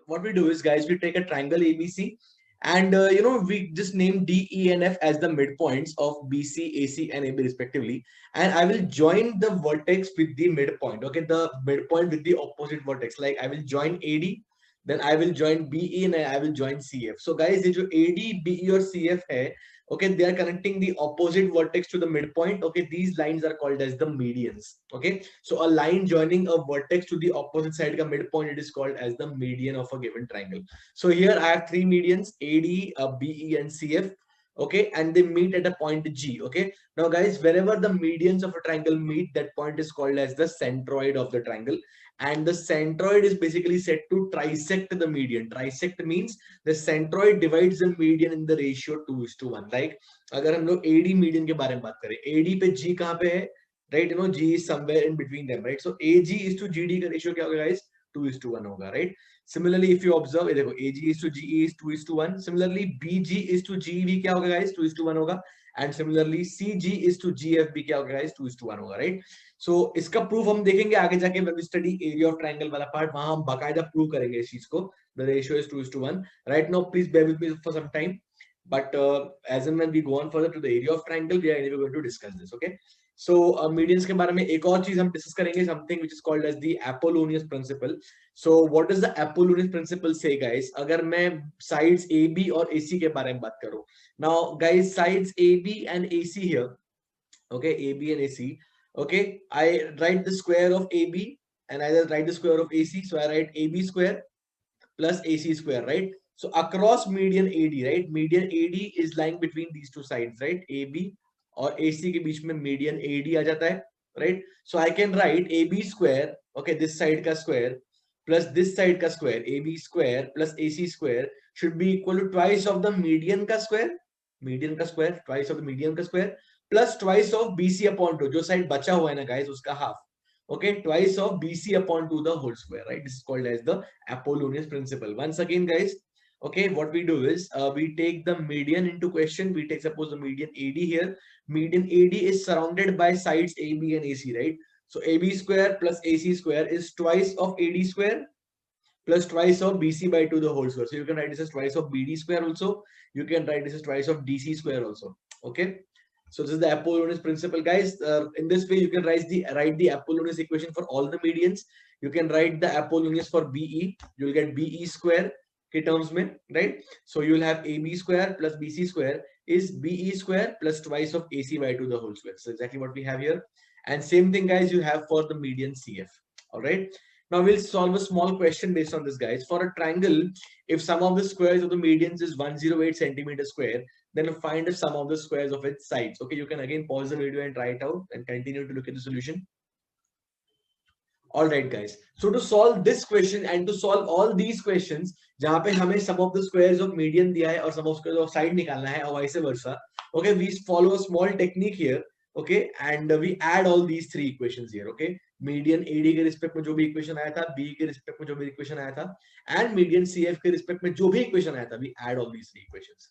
what we do is, guys, we take a triangle ABC, and we just name D, E, and F as the midpoints of BC, AC, and AB respectively. And I will join the vertex with the midpoint. Okay, the midpoint with the opposite vertex. Like I will join AD, then I will join BE, and I will join CF. So guys, ये जो AD, BE और CF है, okay, they are connecting the opposite vertex to the midpoint. Okay, these lines are called as the medians. Okay, so a line joining a vertex to the opposite side ka midpoint, it is called as the median of a given triangle. So here I have three medians, AD, BE, and CF. Okay, and they meet at a point G. Okay, now guys, wherever the medians of a triangle meet, that point is called as the centroid of the triangle. And the centroid is basically said to trisect the median. Trisect means the centroid divides the median in the ratio 2:1. Like अगर हम लोग AD median के बारे में बात करें, AD पे G कहाँ पे है, right? G is somewhere in between them, right? So AG is to GD का ratio क्या होगा guys? 2:1 होगा, right? Similarly, if you observe, देखो AG is to GE is 2:1. Similarly, BG is to GEV क्या होगा guys? 2:1 होगा. And similarly, CG is to GFB क्या होगा guys? 2:1 होगा, right? So इसका proof हम देखेंगे आगे जाके when we study area of triangle वाला part, वहां हम बाकायदा prove करेंगे इस चीज को. The ratio is 2:1. Right now, please bear with me for some time. But as and when we go on further to the area of triangle, we are anyway going to discuss this. Okay. So medians के बारे में एक और चीज हम discuss करेंगे, something which is called as the Apollonius principle. So what does the Apollonius principle say, guys? अगर मैं sides AB और AC के बारे में बात करूं, now guys, sides AB and AC here, okay, AB and AC, okay, I write the square of AB and I just write the square of AC, so I write AB square plus AC square, right? So across median AD, right? Median AD is lying between these two sides, right? AB और AC के बीच में median AD आ जाता है, right? So I can write AB square, okay, this side का square plus this side का square, AB square plus AC square should be equal to twice of the median का square, twice of the median का square plus twice of BC upon 2, जो side बचा हुआ है ना guys, उसका half. Okay, twice of BC upon 2 the whole square, right? This is called as the Apollonius principle. Once again, guys, okay, what we do is we take the median into question. We take, suppose, the median AD here. Median AD is surrounded by sides AB and AC, right? So AB square plus AC square is twice of AD square plus twice of BC by 2 the whole square. So you can write this as twice of BD square also. You can write this as twice of DC square also. Okay. So this is the Apollonius principle, guys. In this way, you can write the Apollonius equation for all the medians. You can write the Apollonius for BE. You'll get BE square के terms में, right? So you will have AB square plus BC square is BE square plus twice of AC by 2 the whole square. So exactly what we have here. And same thing, guys, you have for the median CF. All right. Now we'll solve a small question based on this, guys. For a triangle, if sum of the squares of the medians is 108 centimeter square, then find the sum of the squares of its sides. Okay, you can again pause the video and try it out and continue to look at the solution. All right, guys. So to solve this question and to solve all these questions, जहाँ पे हमें sum of the squares of median दिया है और sum of squares of side निकालना है और vice versa. Okay, we follow a small technique here. Okay, and we add all these three equations here. Okay, median AD के respect में जो भी इक्वेशन आया था, B के रिस्पेक्ट में जो भी इक्वेशन आया था, and median CF के रिस्पेक्ट में जो भी इक्वेशन आया था, we add all these three equations.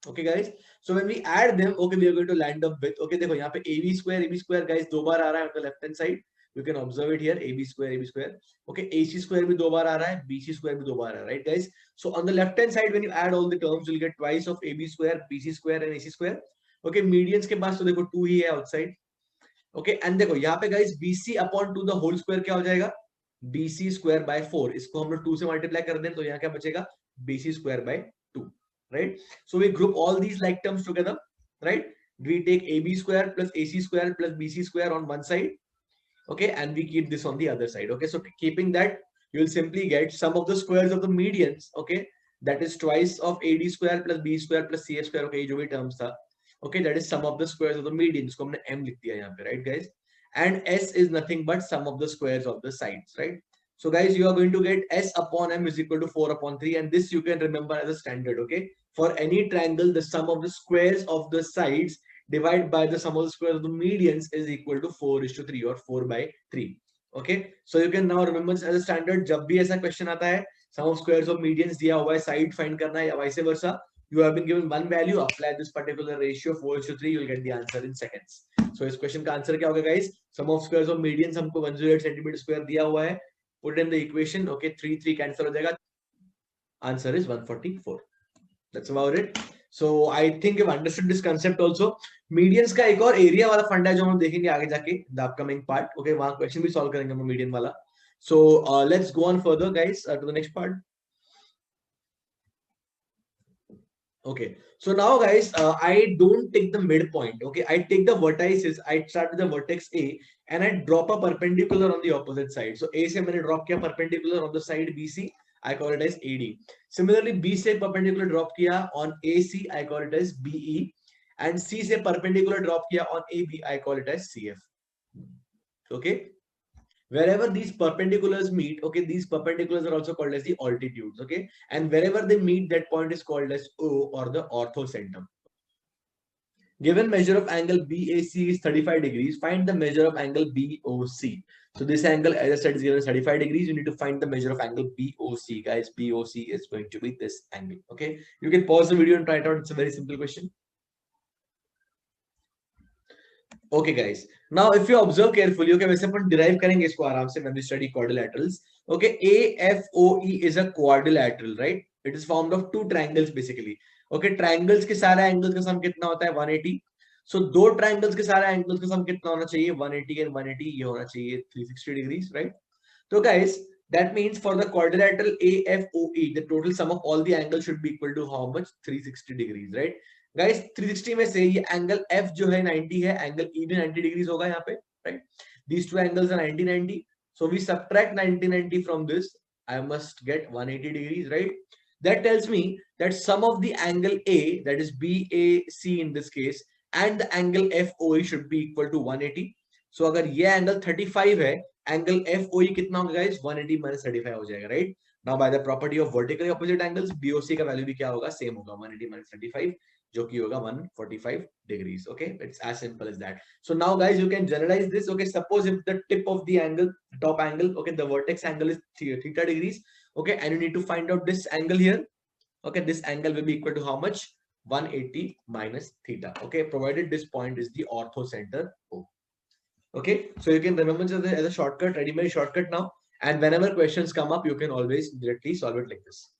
Okay, guys. So when we add them, okay, we are going to land up with, okay, देखो यहाँ पे AB square, guys, दो बार आ रहा है on the left hand side. You can observe it here, AB square. Okay, AC square भी दो बार आ रहा है, BC square भी दो बार आ रहा है, right, guys? So on the left hand side, when you add all the terms, you'll get twice of AB square, BC square, and AC square. Okay, medians के पास तो देखो 2 ही है outside. Okay, and देखो यहाँ पे guys BC upon 2 the whole square क्या हो जाएगा? BC square by 4. इसको हम लोग 2 से मल्टीप्लाई कर दें तो यहाँ क्या बचेगा? BC square by 2, right? So we group all these like terms together, right? We take AB square plus AC square plus BC square on one side, okay, and we keep this on the other side. Okay, so keeping that, you will simply get sum of the squares of the medians. Okay, that is twice of AD square plus B square plus CF square. Okay, जो भी terms था. Okay, that is sum of the squares of the median. इसको हमने M लिख दिया यहाँ पे, right, guys? And S is nothing but sum of the squares of the sides, right? So guys, you are going to get S upon M is equal to 4 upon 3, and this you can remember as a standard. Okay, for any triangle, the sum of the squares of the sides divided by the sum of the squares of the medians is equal to 4:3 or 4 by 3. Okay, so you can now remember this as a standard. जब भी ऐसा question आता है, sum of squares of medians दिया हुआ है, side find करना है या vice versa, you have been given one value, apply this particular ratio 4:3, you'll get the answer in seconds. So इस question का answer क्या होगा, guys? Sum of squares of medians हमको 108 centimeter square दिया हुआ है, put in the equation. Okay, 3 cancel हो जाएगा, Answer is 144. That's about it. So I think you've understood this concept also. Medians का एक और एरिया वाला फंड है जो हम देखेंगे आगे जाके द अपकमिंग पार्ट. ओके, वहां क्वेश्चन भी सॉल्व करेंगे हम मीडियन वाला. So let's go on further, guys, to the next part. Okay, so now guys, I don't take the midpoint. Okay, I take the vertices. I start with the vertex A and I drop a perpendicular on the opposite side. So A से मैंने drop किया perpendicular on the side BC. I call it as AD. Similarly, B से perpendicular drop किया on AC. I call it as BE. And C से perpendicular drop किया on AB. I call it as CF. Okay. Wherever these perpendiculars meet, okay, these perpendiculars are also called as the altitudes, okay, and wherever they meet, that point is called as O, or the orthocenter. Given measure of angle BAC is 35 degrees, find the measure of angle BOC. So this angle, as I said, is given 35 degrees. You need to find the measure of angle BOC, guys. BOC is going to be this angle, okay. You can pause the video and try it out. It's a very simple question. Okay, guys. Now, if you observe carefully, okay, वैसे अपन derive करेंगे इसको आराम से when we study quadrilaterals. Okay, AFOE is a quadrilateral, right? It is formed of two triangles basically. Okay, triangles के सारे angles का sum कितना होता है 180. So दो triangles के सारे angles का sum कितना होना चाहिए 180 and 180, ये होना चाहिए 360 degrees, right? So guys, that means for the quadrilateral AFOE, the total sum of all the angles should be equal to how much? 360 degrees, right? Guys, 360 में से ये angle F जो है 90 है, angle E भी 90 degrees होगा यहाँ पे, right? These two angles are 90. So we subtract 90 from this. I must get 180 degrees, right? That tells me that sum of the angle A, that is BAC in this case, and the angle FOE should be equal to 180. So अगर ये angle 35 है, angle FOE कितना होगा guys? 180 minus 35 हो जाएगा, right? Now by the property of vertically opposite angles, BOC का value भी क्या होगा? Same होगा, 180 minus 35, जो कि होगा 145 degrees. Okay, it's as simple as that. So now guys, you can generalize this. Okay, suppose if the tip of the angle, top angle, okay, the vertex angle is theta degrees. Okay, and you need to find out this angle here. Okay, this angle will be equal to how much? 180 minus theta. Okay, provided this point is the orthocenter O. Okay, so you can remember as a shortcut, ready-made shortcut now. And whenever questions come up, you can always directly solve it like this.